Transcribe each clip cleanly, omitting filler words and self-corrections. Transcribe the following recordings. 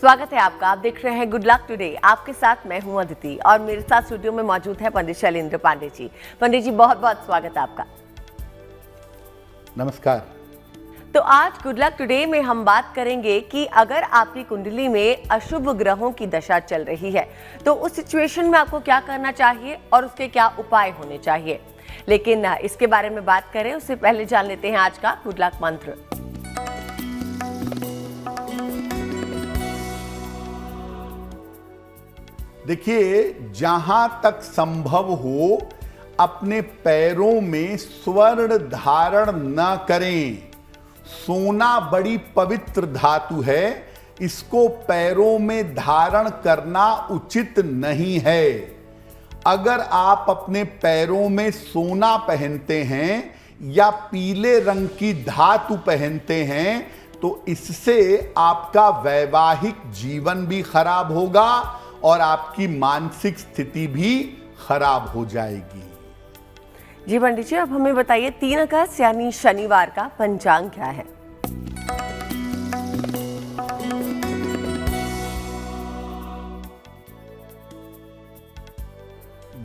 स्वागत है आपका। आप देख रहे हैं गुड लक टुडे। आपके साथ मैं हूं अदिति और मेरे साथ स्टूडियो में मौजूद है पंडित शैलेंद्र पांडे जी। पंडित जी, बहुत बहुत स्वागत है आपका। नमस्कार। तो आज गुड लक टुडे में हम बात करेंगे कि अगर आपकी कुंडली में अशुभ ग्रहों की दशा चल रही है तो उस सिचुएशन में आपको क्या करना चाहिए और उसके क्या उपाय होने चाहिए। लेकिन इसके बारे में बात करें उससे पहले जान लेते हैं आज का गुड लक मंत्र। देखिए, जहां तक संभव हो अपने पैरों में स्वर्ण धारण न करें। सोना बड़ी पवित्र धातु है, इसको पैरों में धारण करना उचित नहीं है। अगर आप अपने पैरों में सोना पहनते हैं या पीले रंग की धातु पहनते हैं तो इससे आपका वैवाहिक जीवन भी खराब होगा और आपकी मानसिक स्थिति भी खराब हो जाएगी। जी पंडित जी, अब हमें बताइए 3 अगस्त यानी शनिवार का पंचांग क्या है।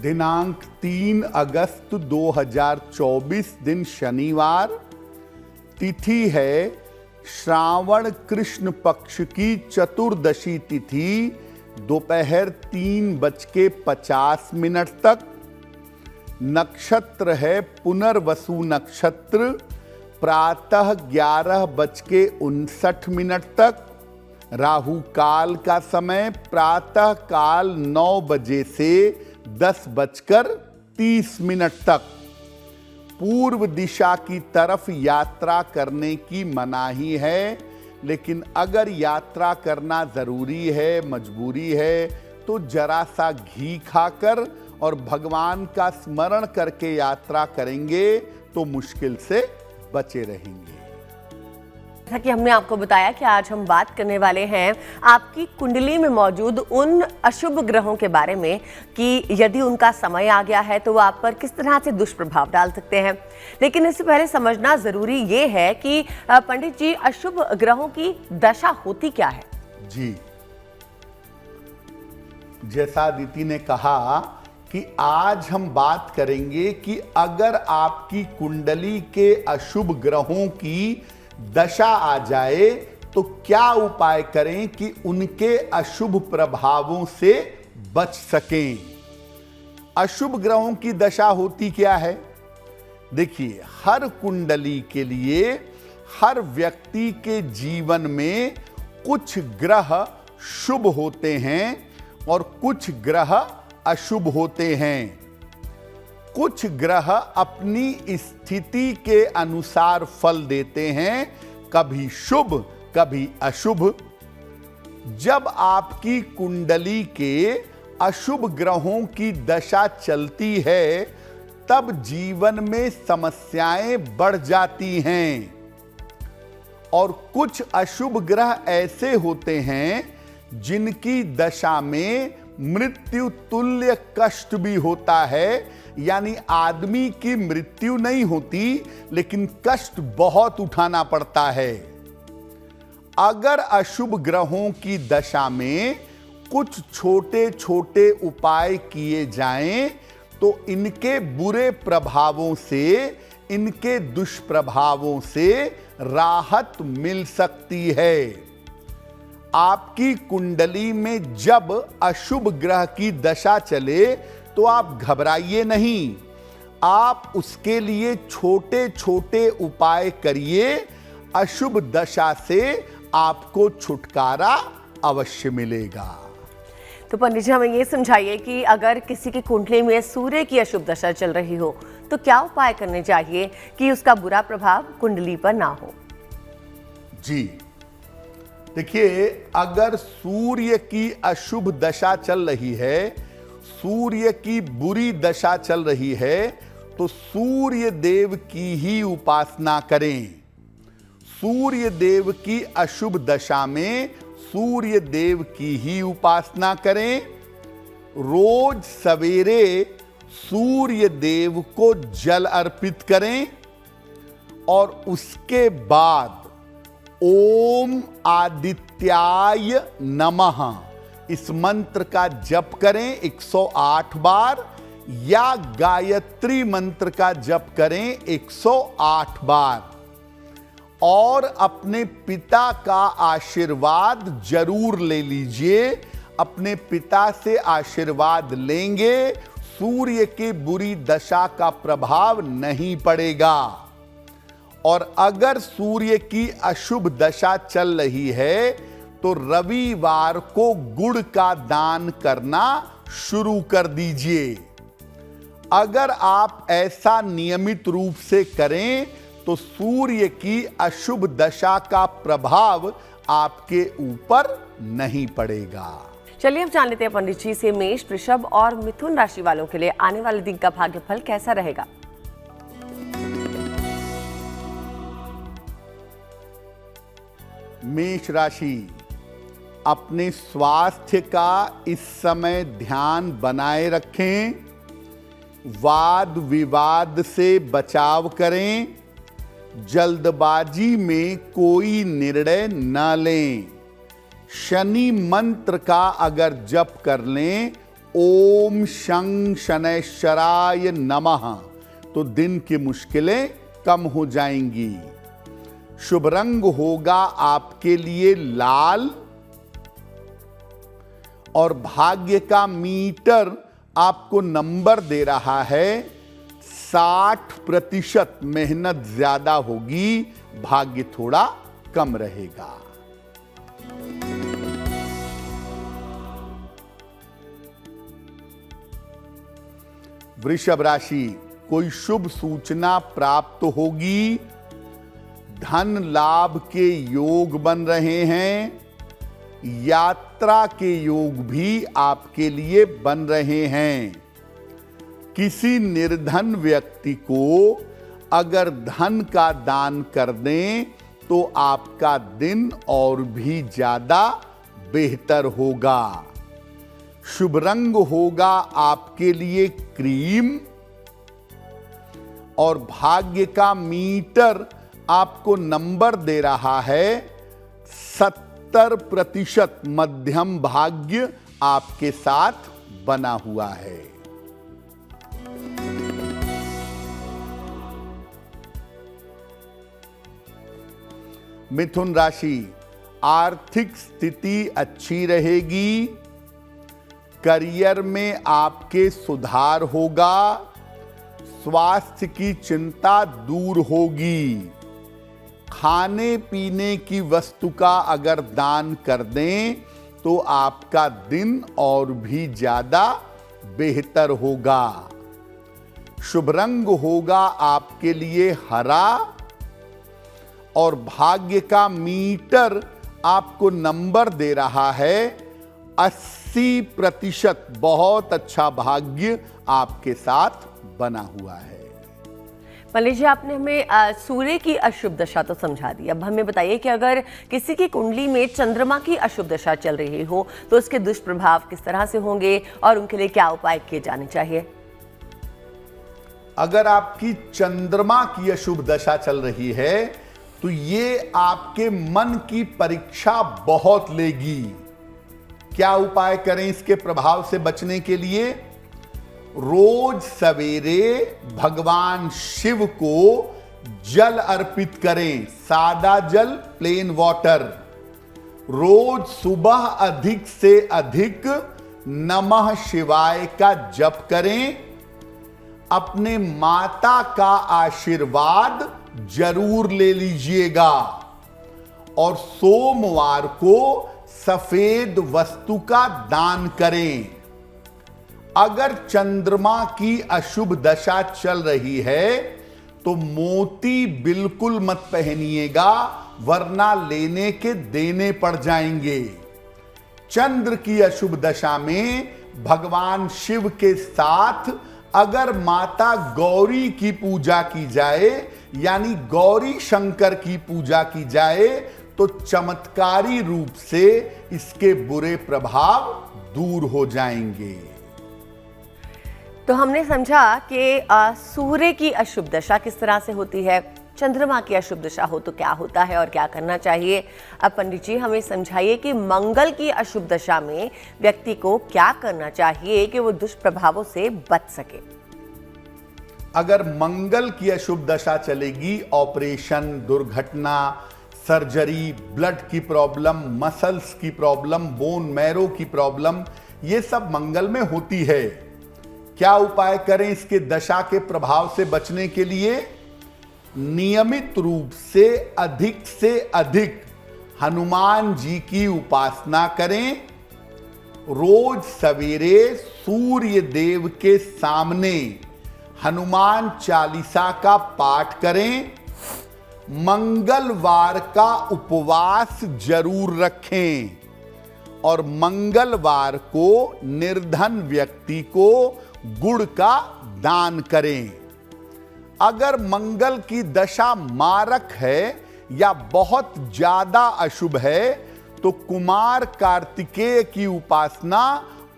दिनांक 3 अगस्त 2024 दिन शनिवार। तिथि है श्रावण कृष्ण पक्ष की चतुर्दशी तिथि, दोपहर 3:50 तक। नक्षत्र है पुनर्वसु नक्षत्र, प्रातः 11:59 तक। राहु काल का समय प्रातः काल 9 बजे से 10:30 तक। पूर्व दिशा की तरफ यात्रा करने की मनाही है, लेकिन अगर यात्रा करना जरूरी है, मजबूरी है, तो जरा सा घी खाकर और भगवान का स्मरण करके यात्रा करेंगे तो मुश्किल से बचे रहेंगे। जैसा कि हमने आपको बताया कि आज हम बात करने वाले हैं आपकी कुंडली में मौजूद उन अशुभ ग्रहों के बारे में कि यदि उनका समय आ गया है तो वो आप पर किस तरह से दुष्प्रभाव डाल सकते हैं। लेकिन इससे पहले समझना जरूरी ये है कि पंडित जी, अशुभ ग्रहों की दशा होती क्या है। जी, जैसा अदिति ने कहा कि आज हम बात करेंगे कि अगर आपकी कुंडली के अशुभ ग्रहों की दशा आ जाए तो क्या उपाय करें कि उनके अशुभ प्रभावों से बच सकें। अशुभ ग्रहों की दशा होती क्या है? देखिए, हर कुंडली के लिए हर व्यक्ति के जीवन में कुछ ग्रह शुभ होते हैं और कुछ ग्रह अशुभ होते हैं। कुछ ग्रह अपनी स्थिति के अनुसार फल देते हैं, कभी शुभ कभी अशुभ। जब आपकी कुंडली के अशुभ ग्रहों की दशा चलती है तब जीवन में समस्याएं बढ़ जाती हैं। और कुछ अशुभ ग्रह ऐसे होते हैं जिनकी दशा में मृत्यु तुल्य कष्ट भी होता है, यानी आदमी की मृत्यु नहीं होती लेकिन कष्ट बहुत उठाना पड़ता है। अगर अशुभ ग्रहों की दशा में कुछ छोटे छोटे उपाय किए जाएं तो इनके बुरे प्रभावों से, इनके दुष्प्रभावों से राहत मिल सकती है। आपकी कुंडली में जब अशुभ ग्रह की दशा चले तो आप घबराइए नहीं, आप उसके लिए छोटे छोटे उपाय करिए। अशुभ दशा से आपको छुटकारा अवश्य मिलेगा। तो पंडित जी, हमें ये समझाइए कि अगर किसी की कुंडली में सूर्य की अशुभ दशा चल रही हो तो क्या उपाय करने चाहिए कि उसका बुरा प्रभाव कुंडली पर ना हो। जी देखिए, अगर सूर्य की अशुभ दशा चल रही है, सूर्य की बुरी दशा चल रही है, तो सूर्य देव की ही उपासना करें। सूर्य देव की अशुभ दशा में सूर्य देव की ही उपासना करें। रोज सवेरे सूर्य देव को जल अर्पित करें और उसके बाद ओम आदित्य नित्याय नमः, इस मंत्र का जप करें 108 बार, या गायत्री मंत्र का जप करें 108 बार, और अपने पिता का आशीर्वाद जरूर ले लीजिए। अपने पिता से आशीर्वाद लेंगे, सूर्य की बुरी दशा का प्रभाव नहीं पड़ेगा। और अगर सूर्य की अशुभ दशा चल रही है तो रविवार को गुड़ का दान करना शुरू कर दीजिए। अगर आप ऐसा नियमित रूप से करें तो सूर्य की अशुभ दशा का प्रभाव आपके ऊपर नहीं पड़ेगा। चलिए अब जान लेते हैं पंडित जी से मेष, वृषभ और मिथुन राशि वालों के लिए आने वाले दिन का भाग्यफल कैसा रहेगा। मेष राशि, अपने स्वास्थ्य का इस समय ध्यान बनाए रखें। वाद विवाद से बचाव करें। जल्दबाजी में कोई निर्णय न लें। शनि मंत्र का अगर जप कर लें, ओम शं शनैश्चराय नमः, तो दिन की मुश्किलें कम हो जाएंगी। शुभ रंग होगा आपके लिए लाल, और भाग्य का मीटर आपको नंबर दे रहा है 60%। मेहनत ज्यादा होगी, भाग्य थोड़ा कम रहेगा। वृषभ राशि, कोई शुभ सूचना प्राप्त होगी। धन लाभ के योग बन रहे हैं। यात्रा के योग भी आपके लिए बन रहे हैं। किसी निर्धन व्यक्ति को अगर धन का दान कर दें तो आपका दिन और भी ज्यादा बेहतर होगा। शुभ रंग होगा आपके लिए क्रीम, और भाग्य का मीटर आपको नंबर दे रहा है 70%। मध्यम भाग्य आपके साथ बना हुआ है। मिथुन राशि, आर्थिक स्थिति अच्छी रहेगी। करियर में आपके सुधार होगा। स्वास्थ्य की चिंता दूर होगी। खाने पीने की वस्तु का अगर दान कर दें तो आपका दिन और भी ज्यादा बेहतर होगा। शुभ रंग होगा आपके लिए हरा, और भाग्य का मीटर आपको नंबर दे रहा है 80%। बहुत अच्छा भाग्य आपके साथ बना हुआ है। पंडित जी, आपने हमें सूर्य की अशुभ दशा तो समझा दी। अब हमें बताइए कि अगर किसी की कुंडली में चंद्रमा की अशुभ दशा चल रही हो तो उसके दुष्प्रभाव किस तरह से होंगे और उनके लिए क्या उपाय किए जाने चाहिए। अगर आपकी चंद्रमा की अशुभ दशा चल रही है तो ये आपके मन की परीक्षा बहुत लेगी। क्या उपाय करें इसके प्रभाव से बचने के लिए? रोज सवेरे भगवान शिव को जल अर्पित करें, सादा जल, प्लेन वाटर। रोज सुबह अधिक से अधिक नमः शिवाय का जप करें। अपने माता का आशीर्वाद जरूर ले लीजिएगा, और सोमवार को सफेद वस्तु का दान करें। अगर चंद्रमा की अशुभ दशा चल रही है तो मोती बिल्कुल मत पहनिएगा, वरना लेने के देने पड़ जाएंगे। चंद्र की अशुभ दशा में भगवान शिव के साथ अगर माता गौरी की पूजा की जाए, यानी गौरी शंकर की पूजा की जाए, तो चमत्कारी रूप से इसके बुरे प्रभाव दूर हो जाएंगे। तो हमने समझा कि सूर्य की अशुभ दशा किस तरह से होती है, चंद्रमा की अशुभ दशा हो तो क्या होता है और क्या करना चाहिए। अब पंडित जी हमें समझाइए कि मंगल की अशुभ दशा में व्यक्ति को क्या करना चाहिए कि वो दुष्प्रभावों से बच सके। अगर मंगल की अशुभ दशा चलेगी, ऑपरेशन, दुर्घटना, सर्जरी, ब्लड की प्रॉब्लम, मसल्स की प्रॉब्लम, बोन मैरो की प्रॉब्लम, ये सब मंगल में होती है। क्या उपाय करें इसके दशा के प्रभाव से बचने के लिए? नियमित रूप से अधिक हनुमान जी की उपासना करें। रोज सवेरे सूर्य देव के सामने हनुमान चालीसा का पाठ करें। मंगलवार का उपवास जरूर रखें और मंगलवार को निर्धन व्यक्ति को गुड़ का दान करें। अगर मंगल की दशा मारक है या बहुत ज्यादा अशुभ है तो कुमार कार्तिकेय की उपासना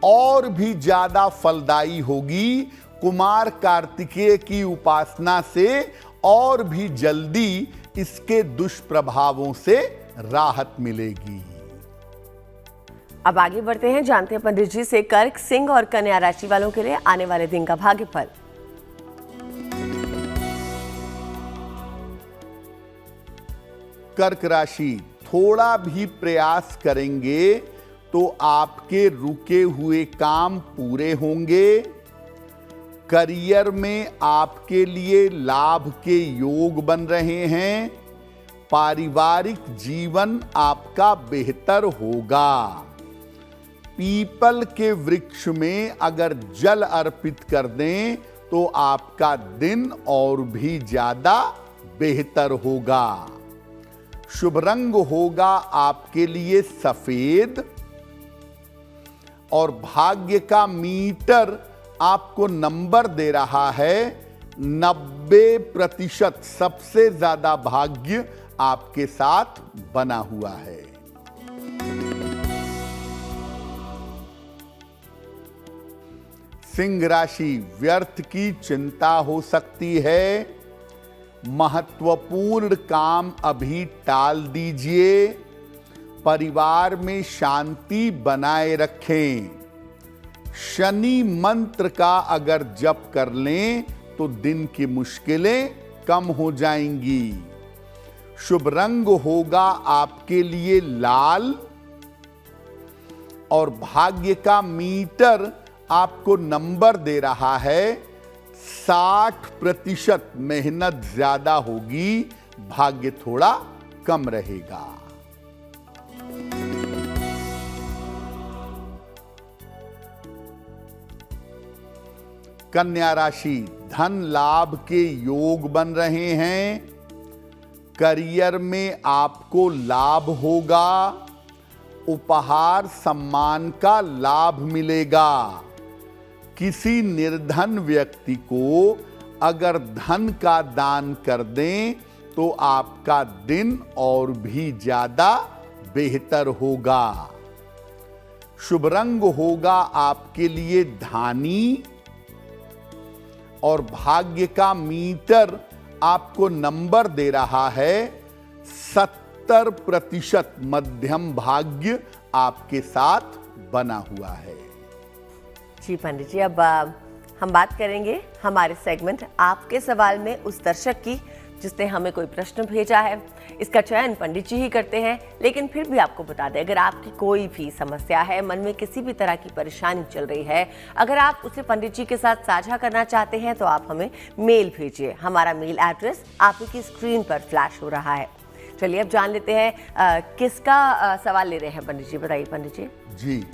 और भी ज्यादा फलदायी होगी। कुमार कार्तिकेय की उपासना से और भी जल्दी इसके दुष्प्रभावों से राहत मिलेगी। अब आगे बढ़ते हैं, जानते हैं पंडित जी से कर्क, सिंह और कन्या राशि वालों के लिए आने वाले दिन का भाग्यफल। कर्क राशि, थोड़ा भी प्रयास करेंगे तो आपके रुके हुए काम पूरे होंगे। करियर में आपके लिए लाभ के योग बन रहे हैं। पारिवारिक जीवन आपका बेहतर होगा। पीपल के वृक्ष में अगर जल अर्पित कर दें तो आपका दिन और भी ज्यादा बेहतर होगा। शुभ रंग होगा आपके लिए सफेद और भाग्य का मीटर आपको नंबर दे रहा है 90%। सबसे ज्यादा भाग्य आपके साथ बना हुआ है। सिंह राशि, व्यर्थ की चिंता हो सकती है। महत्वपूर्ण काम अभी टाल दीजिए। परिवार में शांति बनाए रखें। शनि मंत्र का अगर जप कर लें तो दिन की मुश्किलें कम हो जाएंगी। शुभ रंग होगा आपके लिए लाल और भाग्य का मीटर आपको नंबर दे रहा है 60%। मेहनत ज्यादा होगी, भाग्य थोड़ा कम रहेगा। कन्या राशि, धन लाभ के योग बन रहे हैं। करियर में आपको लाभ होगा। उपहार सम्मान का लाभ मिलेगा। किसी निर्धन व्यक्ति को अगर धन का दान कर दें तो आपका दिन और भी ज्यादा बेहतर होगा। शुभ रंग होगा आपके लिए धानी और भाग्य का मीटर आपको नंबर दे रहा है 70%। मध्यम भाग्य आपके साथ बना हुआ है। जी पंडित जी, अब हम बात करेंगे हमारे सेगमेंट आपके सवाल में उस दर्शक की जिसने हमें कोई प्रश्न भेजा है। इसका चयन पंडित जी ही करते हैं, लेकिन फिर भी आपको बता दें, अगर आपकी कोई भी समस्या है, मन में किसी भी तरह की परेशानी चल रही है, अगर आप उसे पंडित जी के साथ साझा करना चाहते हैं तो आप हमें मेल भेजिए। हमारा मेल एड्रेस आपकी स्क्रीन पर फ्लैश हो रहा है। चलिए अब जान लेते हैं किसका सवाल ले रहे हैं पंडित जी, बताइए पंडित जी। जी,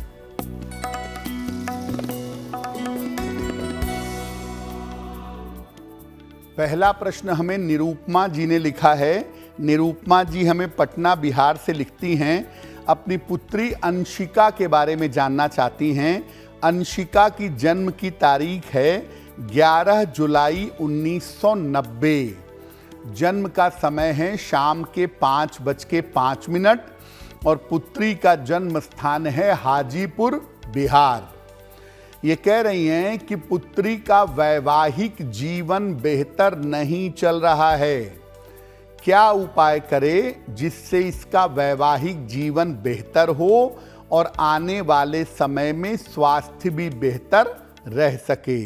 पहला प्रश्न हमें निरूपमा जी ने लिखा है। निरूपमा जी हमें पटना बिहार से लिखती हैं। अपनी पुत्री अंशिका के बारे में जानना चाहती हैं। अंशिका की जन्म की तारीख है 11 जुलाई 1990। जन्म का समय है शाम के 5:05 और पुत्री का जन्म स्थान है हाजीपुर बिहार। ये कह रही हैं कि पुत्री का वैवाहिक जीवन बेहतर नहीं चल रहा है। क्या उपाय करे जिससे इसका वैवाहिक जीवन बेहतर हो और आने वाले समय में स्वास्थ्य भी बेहतर रह सके।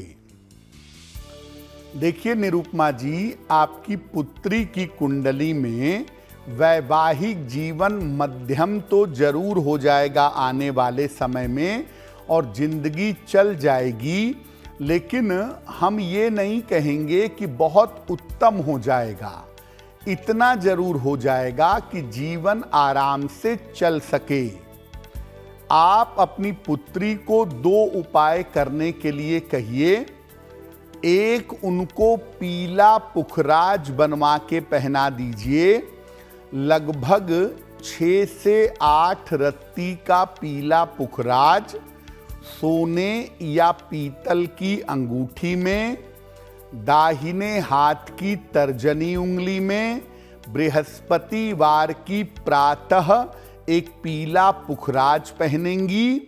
देखिए निरुपमा जी, आपकी पुत्री की कुंडली में वैवाहिक जीवन मध्यम तो जरूर हो जाएगा आने वाले समय में और जिंदगी चल जाएगी, लेकिन हम ये नहीं कहेंगे कि बहुत उत्तम हो जाएगा। इतना जरूर हो जाएगा कि जीवन आराम से चल सके। आप अपनी पुत्री को 2 उपाय करने के लिए कहिए। एक, उनको पीला पुखराज बनवा के पहना दीजिए। लगभग 6 से 8 रत्ती का पीला पुखराज सोने या पीतल की अंगूठी में, दाहिने हाथ की तर्जनी उंगली में, बृहस्पतिवार की प्रातः एक पीला पुखराज पहनेंगी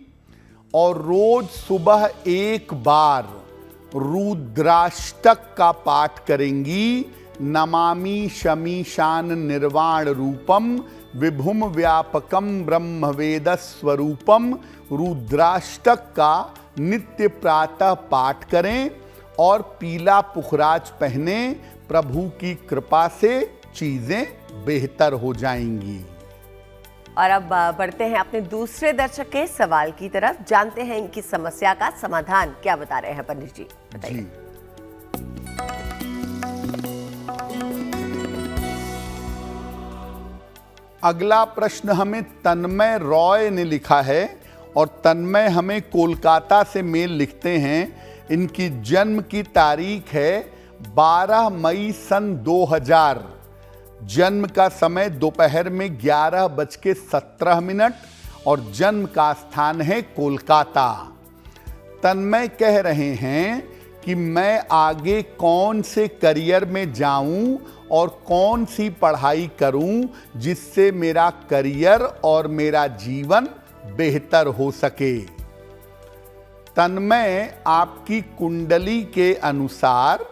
और रोज सुबह एक बार रुद्राष्टक का पाठ करेंगी। नमामि शमीशान निर्वाण रूपम विभुम व्यापकम ब्रह्म वेद स्वरूपम रुद्राष्टक का नित्य प्रातः पाठ करें और पीला पुखराज पहने। प्रभु की कृपा से चीजें बेहतर हो जाएंगी। और अब बढ़ते हैं अपने दूसरे दर्शक के सवाल की तरफ, जानते हैं इनकी समस्या का समाधान क्या बता रहे हैं पंडित जी, बताइए। अगला प्रश्न हमें तन्मय रॉय ने लिखा है और तन्मय हमें कोलकाता से मेल लिखते हैं। इनकी जन्म की तारीख है 12 मई सन 2000। जन्म का समय दोपहर में 11:17 और जन्म का स्थान है कोलकाता। तन्मय कह रहे हैं कि मैं आगे कौन से करियर में जाऊं और कौन सी पढ़ाई करूं जिससे मेरा करियर और मेरा जीवन बेहतर हो सके। तन्मय, आपकी कुंडली के अनुसार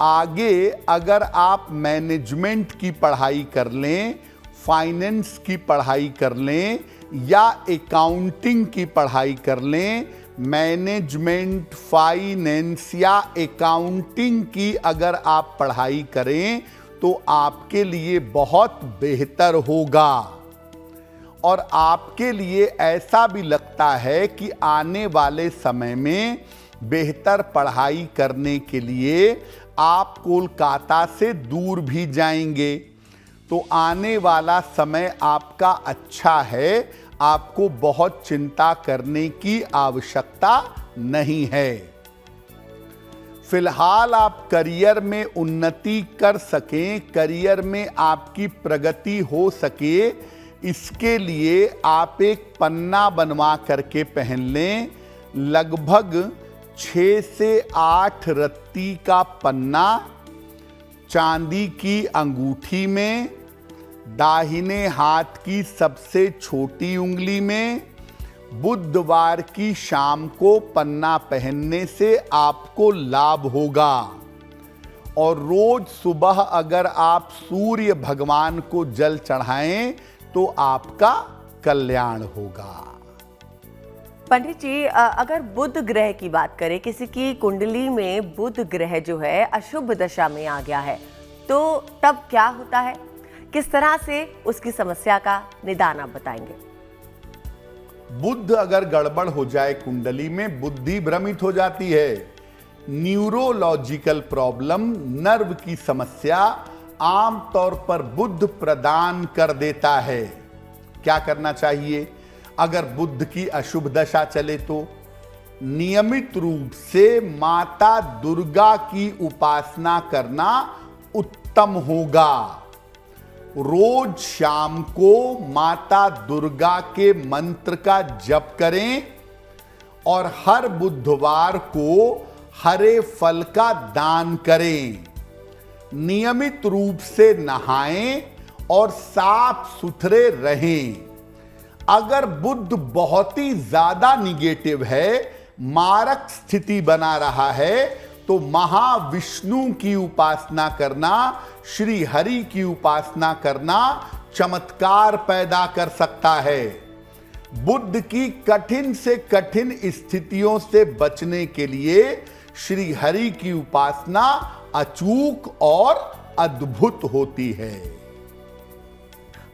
आगे अगर आप मैनेजमेंट की पढ़ाई कर लें, फाइनेंस की पढ़ाई कर लें या अकाउंटिंग की पढ़ाई कर लें, मैनेजमेंट, फाइनेंस या अकाउंटिंग की अगर आप पढ़ाई करें तो आपके लिए बहुत बेहतर होगा। और आपके लिए ऐसा भी लगता है कि आने वाले समय में बेहतर पढ़ाई करने के लिए आप कोलकाता से दूर भी जाएंगे। तो आने वाला समय आपका अच्छा है, आपको बहुत चिंता करने की आवश्यकता नहीं है। फिलहाल आप करियर में उन्नति कर सकें, करियर में आपकी प्रगति हो सके, इसके लिए आप एक पन्ना बनवा करके पहन लें। लगभग 6 से 8 रत्ती का पन्ना चांदी की अंगूठी में, दाहिने हाथ की सबसे छोटी उंगली में, बुधवार की शाम को पन्ना पहनने से आपको लाभ होगा। और रोज सुबह अगर आप सूर्य भगवान को जल चढ़ाएं तो आपका कल्याण होगा। पंडित जी, अगर बुध ग्रह की बात करें, किसी की कुंडली में बुध ग्रह जो है अशुभ दशा में आ गया है, तो तब क्या होता है, किस तरह से उसकी समस्या का निदान आप बताएंगे। बुध अगर गड़बड़ हो जाए कुंडली में, बुद्धि भ्रमित हो जाती है। न्यूरोलॉजिकल प्रॉब्लम, नर्व की समस्या आमतौर पर बुध प्रदान कर देता है। क्या करना चाहिए अगर बुध की अशुभ दशा चले तो? नियमित रूप से माता दुर्गा की उपासना करना उत्तम होगा। रोज शाम को माता दुर्गा के मंत्र का जप करें और हर बुधवार को हरे फल का दान करें। नियमित रूप से नहाएं और साफ सुथरे रहें। अगर बुध बहुत ही ज्यादा निगेटिव है, मारक स्थिति बना रहा है, तो महाविष्णु की उपासना करना, श्री हरि की उपासना करना चमत्कार पैदा कर सकता है। बुद्ध की कठिन से कठिन स्थितियों से बचने के लिए श्री हरि की उपासना अचूक और अद्भुत होती है।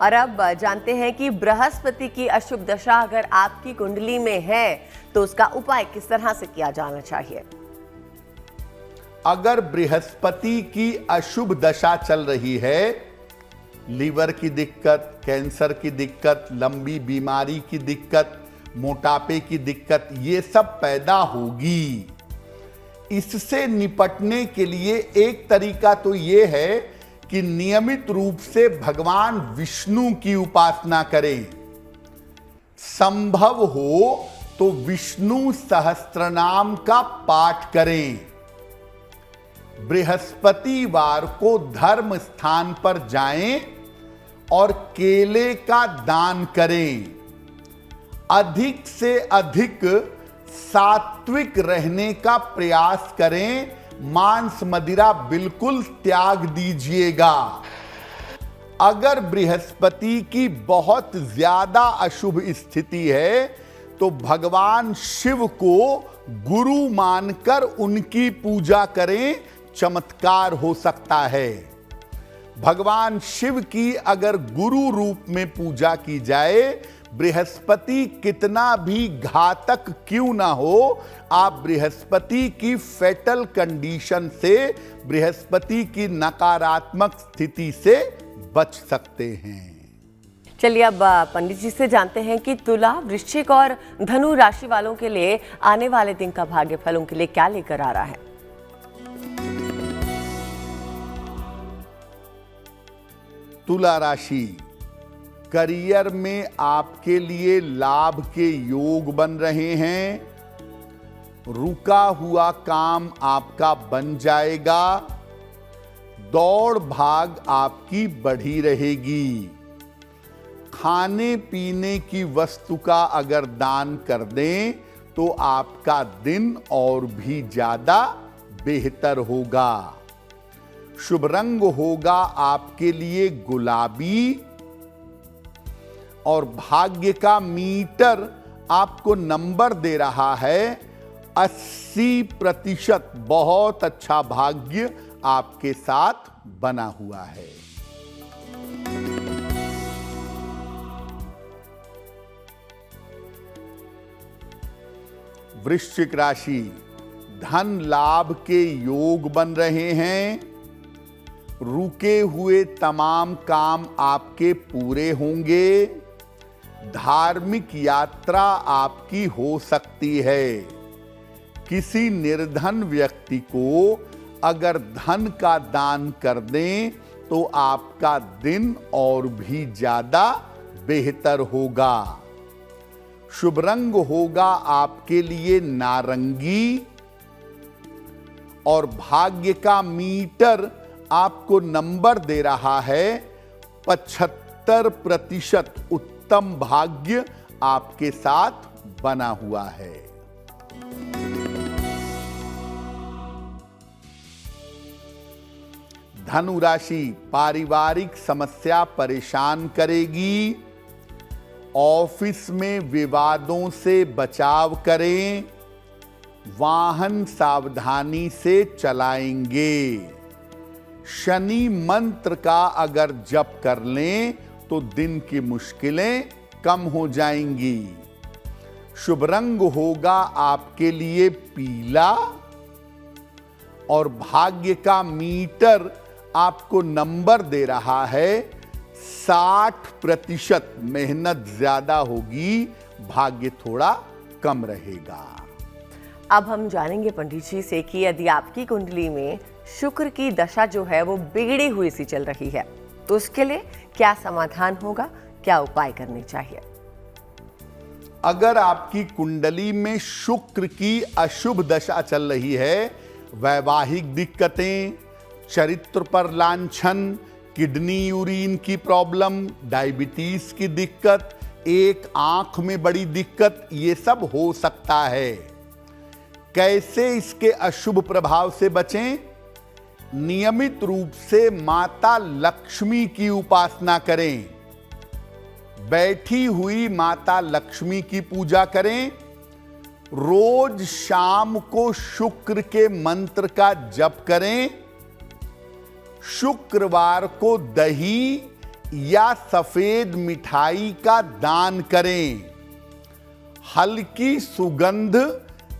और अब जानते हैं कि बृहस्पति की अशुभ दशा अगर आपकी कुंडली में है तो उसका उपाय किस तरह से किया जाना चाहिए। अगर बृहस्पति की अशुभ दशा चल रही है, लीवर की दिक्कत, कैंसर की दिक्कत, लंबी बीमारी की दिक्कत, मोटापे की दिक्कत, ये सब पैदा होगी। इससे निपटने के लिए एक तरीका तो ये है कि नियमित रूप से भगवान विष्णु की उपासना करें। संभव हो तो विष्णु सहस्त्रनाम का पाठ करें। बृहस्पतिवार को धर्म स्थान पर जाएं और केले का दान करें। अधिक से अधिक सात्विक रहने का प्रयास करें। मांस मदिरा बिल्कुल त्याग दीजिएगा। अगर बृहस्पति की बहुत ज्यादा अशुभ स्थिति है तो भगवान शिव को गुरु मानकर उनकी पूजा करें, चमत्कार हो सकता है। भगवान शिव की अगर गुरु रूप में पूजा की जाए, बृहस्पति कितना भी घातक क्यों ना हो, आप बृहस्पति की फेटल कंडीशन से, बृहस्पति की नकारात्मक स्थिति से बच सकते हैं। चलिए अब पंडित जी से जानते हैं कि तुला, वृश्चिक और धनु राशि वालों के लिए आने वाले दिन का भाग्य फल उनके लिए क्या लेकर आ रहा है। तुला राशि, करियर में आपके लिए लाभ के योग बन रहे हैं। रुका हुआ काम आपका बन जाएगा। दौड़ भाग आपकी बढ़ी रहेगी। खाने पीने की वस्तु का अगर दान कर दें तो आपका दिन और भी ज्यादा बेहतर होगा। शुभ रंग होगा आपके लिए गुलाबी और भाग्य का मीटर आपको नंबर दे रहा है 80%। बहुत अच्छा भाग्य आपके साथ बना हुआ है। वृश्चिक राशि, धन लाभ के योग बन रहे हैं। रुके हुए तमाम काम आपके पूरे होंगे। धार्मिक यात्रा आपकी हो सकती है। किसी निर्धन व्यक्ति को अगर धन का दान कर दें तो आपका दिन और भी ज्यादा बेहतर होगा। शुभ रंग होगा आपके लिए नारंगी और भाग्य का मीटर आपको नंबर दे रहा है 75%। उत्तम भाग्य आपके साथ बना हुआ है। धनु राशि, पारिवारिक समस्या परेशान करेगी। ऑफिस में विवादों से बचाव करें। वाहन सावधानी से चलाएंगे। शनि मंत्र का अगर जप कर लें तो दिन की मुश्किलें कम हो जाएंगी। शुभ रंग होगा आपके लिए पीला और भाग्य का मीटर आपको नंबर दे रहा है 60%। मेहनत ज्यादा होगी, भाग्य थोड़ा कम रहेगा। अब हम जानेंगे पंडित जी से कि यदि आपकी कुंडली में शुक्र की दशा जो है वो बिगड़ी हुई सी चल रही है तो उसके लिए क्या समाधान होगा, क्या उपाय करने चाहिए। अगर आपकी कुंडली में शुक्र की अशुभ दशा चल रही है, वैवाहिक दिक्कतें, चरित्र पर लांछन, किडनी यूरिन की प्रॉब्लम, डायबिटीज की दिक्कत, एक आंख में बड़ी दिक्कत, ये सब हो सकता है। कैसे इसके अशुभ प्रभाव से बचें? नियमित रूप से माता लक्ष्मी की उपासना करें। बैठी हुई माता लक्ष्मी की पूजा करें। रोज शाम को शुक्र के मंत्र का जप करें। शुक्रवार को दही या सफेद मिठाई का दान करें। हल्की सुगंध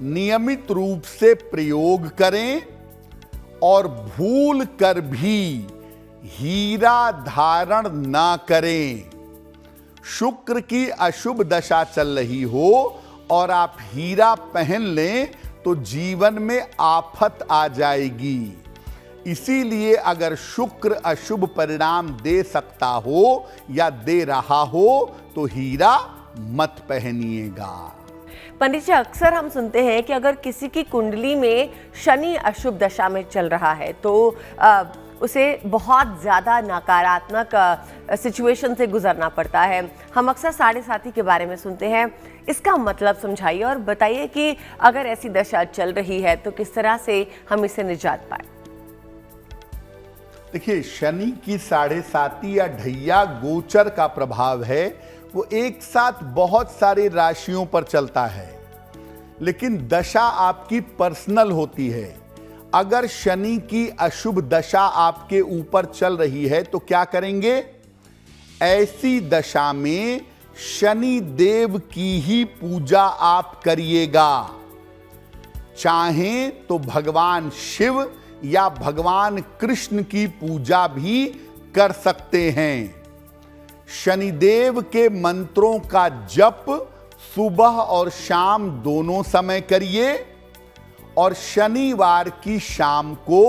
नियमित रूप से प्रयोग करें और भूल कर भी हीरा धारण ना करें। शुक्र की अशुभ दशा चल रही हो और आप हीरा पहन लें तो जीवन में आफत आ जाएगी। इसीलिए अगर शुक्र अशुभ परिणाम दे सकता हो या दे रहा हो तो हीरा मत पहनिएगा। पंडित जी, अक्सर हम सुनते हैं कि अगर किसी की कुंडली में शनि अशुभ दशा में चल रहा है तो उसे बहुत ज़्यादा नकारात्मक सिचुएशन से गुजरना पड़ता है। हम अक्सर 7.5 के बारे में सुनते हैं। इसका मतलब समझाइए और बताइए कि अगर ऐसी दशा चल रही है तो किस तरह से हम इसे निजात पाए। देखिए, शनि की 7.5 या ढैया गोचर का प्रभाव है वो एक साथ बहुत सारे राशियों पर चलता है, लेकिन दशा आपकी पर्सनल होती है। अगर शनि की अशुभ दशा आपके ऊपर चल रही है तो क्या करेंगे? ऐसी दशा में शनि देव की ही पूजा आप करिएगा। चाहें तो भगवान शिव या भगवान कृष्ण की पूजा भी कर सकते हैं। शनिदेव के मंत्रों का जप सुबह और शाम दोनों समय करिए और शनिवार की शाम को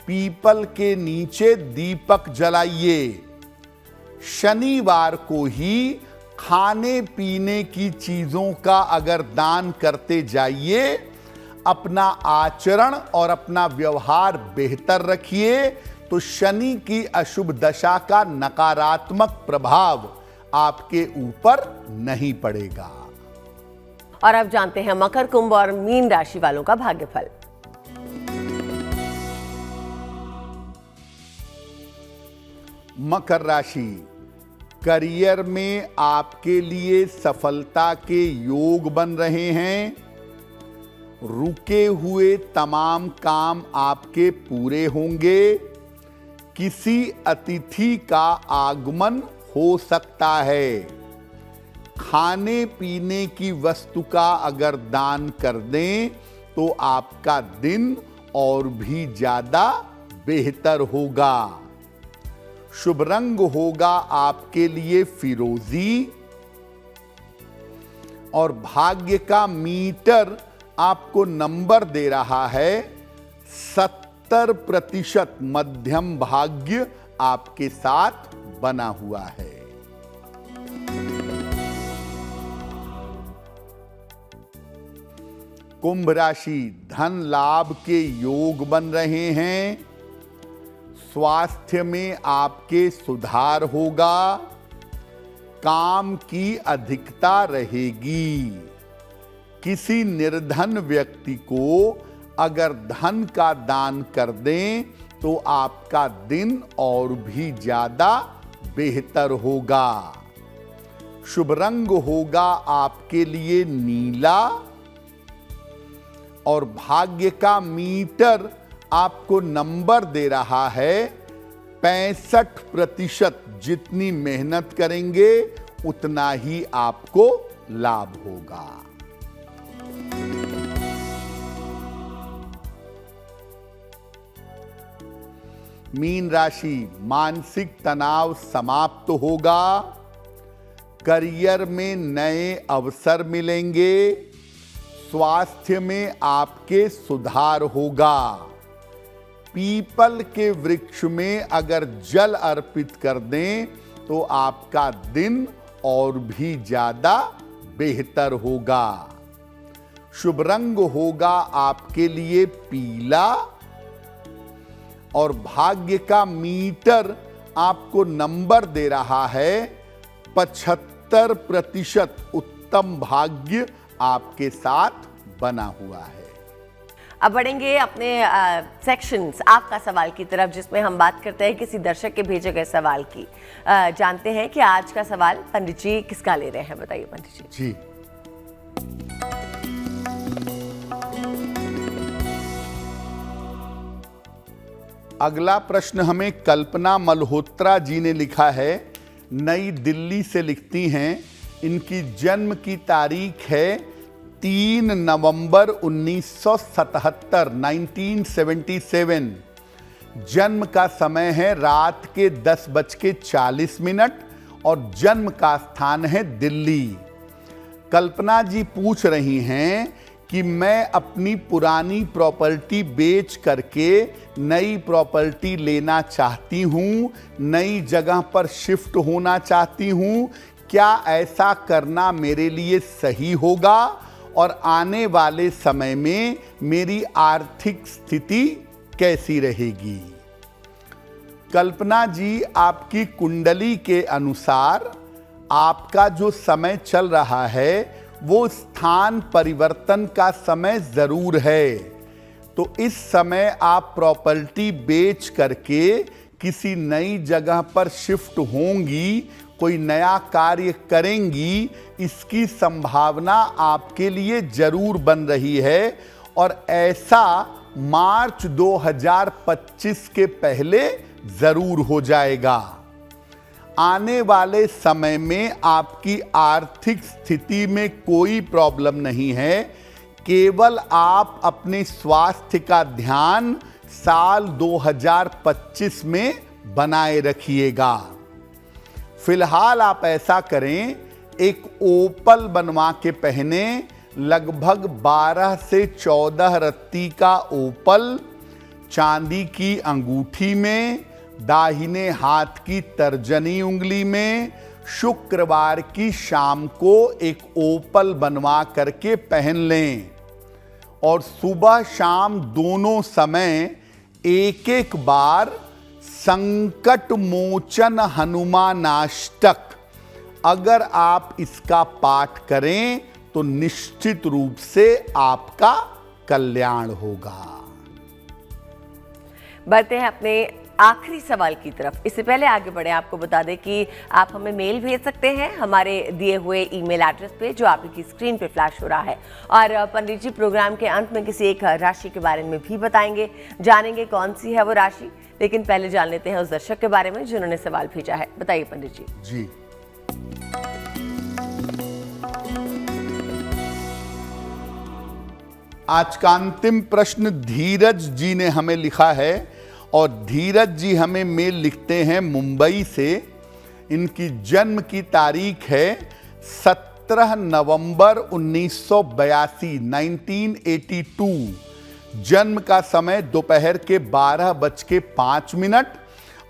पीपल के नीचे दीपक जलाइए। शनिवार को ही खाने पीने की चीजों का अगर दान करते जाइए, अपना आचरण और अपना व्यवहार बेहतर रखिए तो शनि की अशुभ दशा का नकारात्मक प्रभाव आपके ऊपर नहीं पड़ेगा। और अब जानते हैं मकर, कुंभ और मीन राशि वालों का भाग्यफल। मकर राशि, करियर में आपके लिए सफलता के योग बन रहे हैं। रुके हुए तमाम काम आपके पूरे होंगे। किसी अतिथि का आगमन हो सकता है। खाने पीने की वस्तु का अगर दान कर दें तो आपका दिन और भी ज्यादा बेहतर होगा। शुभ रंग होगा आपके लिए फिरोजी और भाग्य का मीटर आपको नंबर दे रहा है 70% मध्यम भाग्य आपके साथ बना हुआ है। कुंभ राशि, धन लाभ के योग बन रहे हैं। स्वास्थ्य में आपके सुधार होगा। काम की अधिकता रहेगी। किसी निर्धन व्यक्ति को अगर धन का दान कर दें तो आपका दिन और भी ज्यादा बेहतर होगा। शुभ रंग होगा आपके लिए नीला और भाग्य का मीटर आपको नंबर दे रहा है 65%। जितनी मेहनत करेंगे उतना ही आपको लाभ होगा। मीन राशि, मानसिक तनाव समाप्त होगा। करियर में नए अवसर मिलेंगे। स्वास्थ्य में आपके सुधार होगा। पीपल के वृक्ष में अगर जल अर्पित कर दें तो आपका दिन और भी ज्यादा बेहतर होगा। शुभ रंग होगा आपके लिए पीला और भाग्य का मीटर आपको नंबर दे रहा है 75%। उत्तम भाग्य आपके साथ बना हुआ है। अब बढ़ेंगे अपने सेक्शंस आपका सवाल की तरफ, जिसमें हम बात करते हैं किसी दर्शक के भेजे गए सवाल की। जानते हैं कि आज का सवाल पंडित जी किसका ले रहे हैं, बताइए पंडित जी। अगला प्रश्न हमें कल्पना मल्होत्रा जी ने लिखा है, नई दिल्ली से लिखती हैं। इनकी जन्म की तारीख है 3 नवंबर 1977, 1977। जन्म का समय है रात के 10:40 और जन्म का स्थान है दिल्ली। कल्पना जी पूछ रही हैं कि मैं अपनी पुरानी प्रॉपर्टी बेच करके नई प्रॉपर्टी लेना चाहती हूँ, नई जगह पर शिफ्ट होना चाहती हूँ। क्या ऐसा करना मेरे लिए सही होगा और आने वाले समय में मेरी आर्थिक स्थिति कैसी रहेगी? कल्पना जी, आपकी कुंडली के अनुसार आपका जो समय चल रहा है वो स्थान परिवर्तन का समय जरूर है। तो इस समय आप प्रॉपर्टी बेच करके किसी नई जगह पर शिफ्ट होंगी, कोई नया कार्य करेंगी, इसकी संभावना आपके लिए जरूर बन रही है। और ऐसा मार्च 2025 के पहले जरूर हो जाएगा। आने वाले समय में आपकी आर्थिक स्थिति में कोई प्रॉब्लम नहीं है, केवल आप अपने स्वास्थ्य का ध्यान साल 2025 में बनाए रखिएगा। फिलहाल आप ऐसा करें, एक ओपल बनवा के पहने, लगभग 12 से 14 रत्ती का ओपल चांदी की अंगूठी में, दाहिने हाथ की तर्जनी उंगली में, शुक्रवार की शाम को एक ओपल बनवा करके पहन लें। और सुबह शाम दोनों समय एक एक बार संकट मोचन हनुमानाष्टक अगर आप इसका पाठ करें तो निश्चित रूप से आपका कल्याण होगा। बढ़ते हैं अपने आखिरी सवाल की तरफ। इससे पहले आगे बढ़े, आपको बता दें कि आप हमें मेल भेज सकते हैं हमारे दिए हुए ईमेल एड्रेस पे, जो आपकी स्क्रीन पे फ्लैश हो रहा है। और पंडित जी प्रोग्राम के अंत में किसी एक राशि के बारे में भी बताएंगे, जानेंगे कौन सी है वो राशि। लेकिन पहले जान लेते हैं उस दर्शक के बारे में जिन्होंने सवाल भेजा है। बताइए पंडित जी। जी, आज का अंतिम प्रश्न धीरज जी ने हमें लिखा है और धीरज जी हमें मेल लिखते हैं मुंबई से। इनकी जन्म की तारीख है 17 नवंबर 1982, 1982। जन्म का समय दोपहर के 12:05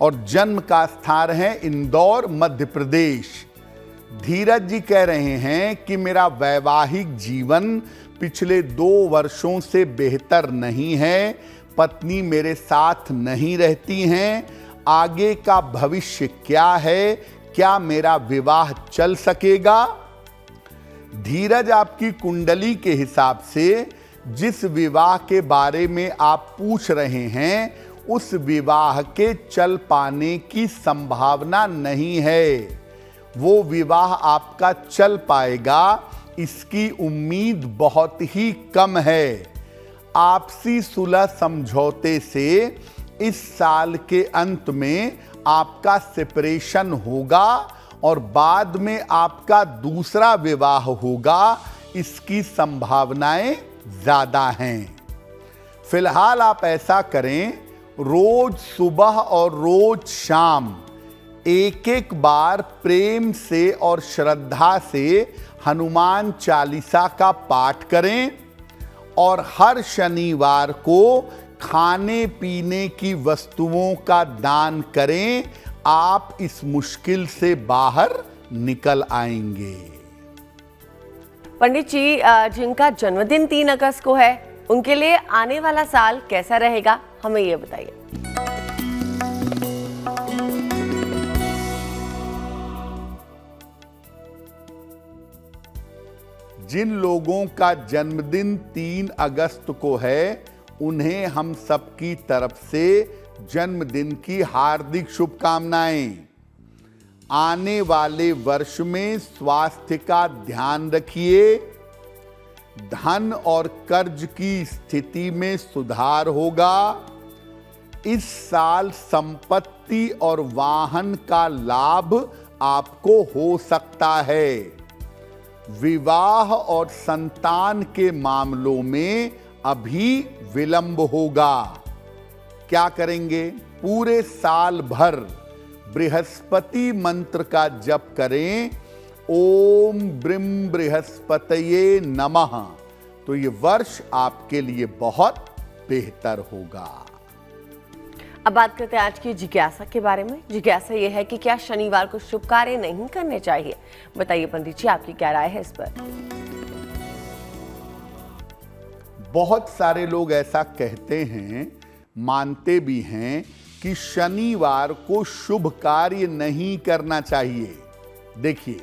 और जन्म का स्थान है इंदौर, मध्य प्रदेश। धीरज जी कह रहे हैं कि मेरा वैवाहिक जीवन पिछले 2 वर्षों से बेहतर नहीं है, पत्नी मेरे साथ नहीं रहती हैं। आगे का भविष्य क्या है? क्या मेरा विवाह चल सकेगा? धीरज, आपकी कुंडली के हिसाब से जिस विवाह के बारे में आप पूछ रहे हैं उस विवाह के चल पाने की संभावना नहीं है। वो विवाह आपका चल पाएगा, इसकी उम्मीद बहुत ही कम है। आपसी सुलह समझौते से इस साल के अंत में आपका सेपरेशन होगा और बाद में आपका दूसरा विवाह होगा, इसकी संभावनाएं ज्यादा हैं। फिलहाल आप ऐसा करें, रोज सुबह और रोज शाम एक एक बार प्रेम से और श्रद्धा से हनुमान चालीसा का पाठ करें और हर शनिवार को खाने पीने की वस्तुओं का दान करें। आप इस मुश्किल से बाहर निकल आएंगे। पंडित जी, जिनका जन्मदिन 3 अगस्त को है, उनके लिए आने वाला साल कैसा रहेगा, हमें ये बताइए। जिन लोगों का जन्मदिन 3 अगस्त को है उन्हें हम सबकी तरफ से जन्मदिन की हार्दिक शुभकामनाएं। आने वाले वर्ष में स्वास्थ्य का ध्यान रखिए। धन और कर्ज की स्थिति में सुधार होगा। इस साल संपत्ति और वाहन का लाभ आपको हो सकता है। विवाह और संतान के मामलों में अभी विलंब होगा। क्या करेंगे? पूरे साल भर बृहस्पति मंत्र का जप करें, ओम ब्रीम बृहस्पतये नमः। तो ये वर्ष आपके लिए बहुत बेहतर होगा। अब बात करते हैं आज की जिज्ञासा के बारे में। जिज्ञासा यह है कि क्या शनिवार को शुभ कार्य नहीं करने चाहिए? बताइए पंडित जी, आपकी क्या राय है इस पर? बहुत सारे लोग ऐसा कहते हैं, मानते भी हैं कि शनिवार को शुभ कार्य नहीं करना चाहिए। देखिए,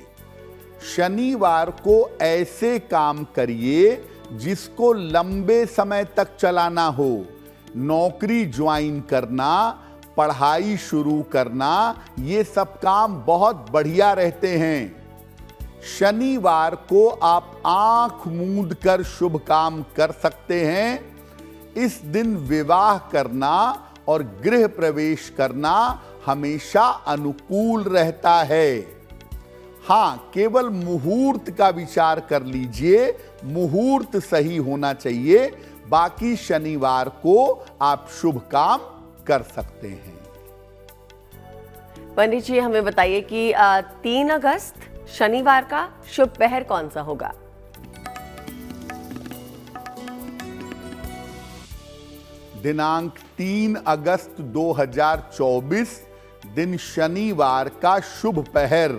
शनिवार को ऐसे काम करिए जिसको लंबे समय तक चलाना हो। नौकरी ज्वाइन करना, पढ़ाई शुरू करना, ये सब काम बहुत बढ़िया रहते हैं। शनिवार को आप आंख मूंद कर शुभ काम कर सकते हैं। इस दिन विवाह करना और गृह प्रवेश करना हमेशा अनुकूल रहता है। हां, केवल मुहूर्त का विचार कर लीजिए, मुहूर्त सही होना चाहिए। बाकी शनिवार को आप शुभ काम कर सकते हैं। पंडित जी, हमें बताइए कि 3 अगस्त शनिवार का शुभ पहर कौन सा होगा? दिनांक 3 अगस्त 2024 दिन शनिवार का शुभ पहर।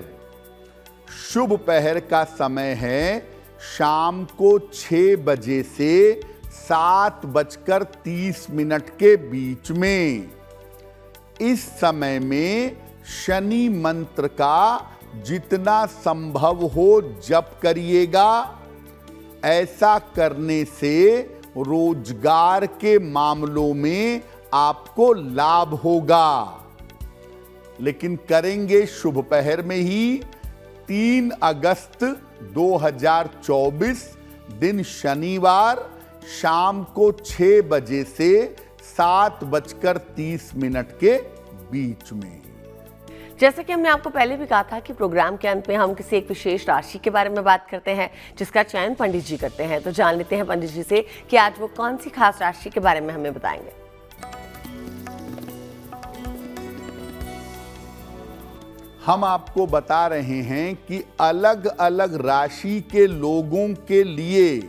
शुभ पहर का समय है शाम को 6 बजे से 7:30 के बीच में। इस समय में शनि मंत्र का जितना संभव हो जप करिएगा। ऐसा करने से रोजगार के मामलों में आपको लाभ होगा। लेकिन करेंगे शुभ पहर में ही। 3 अगस्त 2024 दिन शनिवार शाम को 6 बजे से 7:30 के बीच में। जैसा कि हमने आपको पहले भी कहा था कि प्रोग्राम के अंत में हम किसी एक विशेष राशि के बारे में बात करते हैं जिसका चयन पंडित जी करते हैं। तो जान लेते हैं पंडित जी से कि आज वो कौन सी खास राशि के बारे में हमें बताएंगे। हम आपको बता रहे हैं कि अलग अलग राशि के लोगों के लिए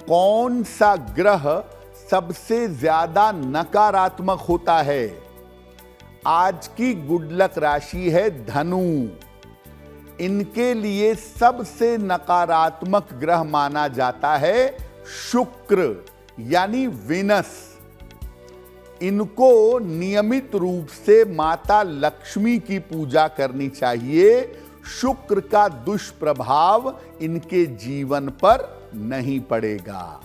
कौन सा ग्रह सबसे ज्यादा नकारात्मक होता है। आज की गुड लक राशि है धनु। इनके लिए सबसे नकारात्मक ग्रह माना जाता है शुक्र यानी विनस। इनको नियमित रूप से माता लक्ष्मी की पूजा करनी चाहिए। शुक्र का दुष्प्रभाव इनके जीवन पर नहीं पड़ेगा।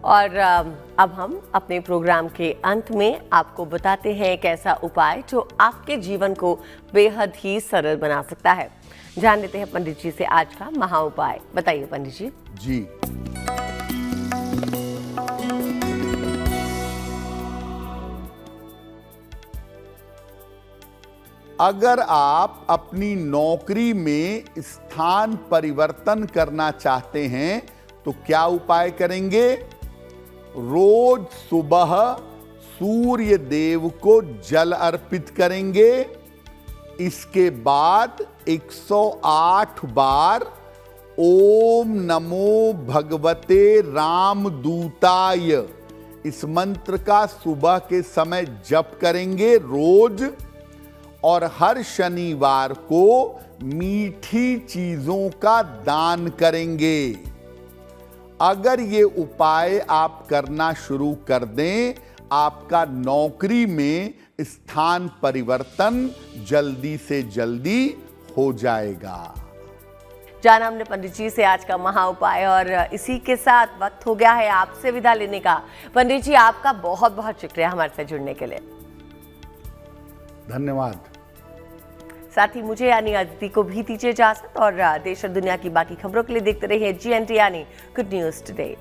और अब हम अपने प्रोग्राम के अंत में आपको बताते हैं एक ऐसा उपाय जो आपके जीवन को बेहद ही सरल बना सकता है। जान लेते हैं पंडित जी से आज का महा उपाय। बताइए पंडित जी। जी, अगर आप अपनी नौकरी में स्थान परिवर्तन करना चाहते हैं तो क्या उपाय करेंगे? रोज सुबह सूर्य देव को जल अर्पित करेंगे। इसके बाद 108 बार ओम नमो भगवते रामदूताय इस मंत्र का सुबह के समय जप करेंगे रोज। और हर शनिवार को मीठी चीजों का दान करेंगे। अगर ये उपाय आप करना शुरू कर दें, आपका नौकरी में स्थान परिवर्तन जल्दी से जल्दी हो जाएगा। जाना हमने पंडित जी से आज का महा उपाय, और इसी के साथ वक्त हो गया है आपसे विदा लेने का। पंडित जी, आपका बहुत बहुत शुक्रिया हमारे साथ जुड़ने के लिए। धन्यवाद। साथ ही मुझे यानी अदिति को भी दीजिए इजाजत, और देश और दुनिया की बाकी खबरों के लिए देखते रहिए GNT यानी गुड न्यूज टुडे।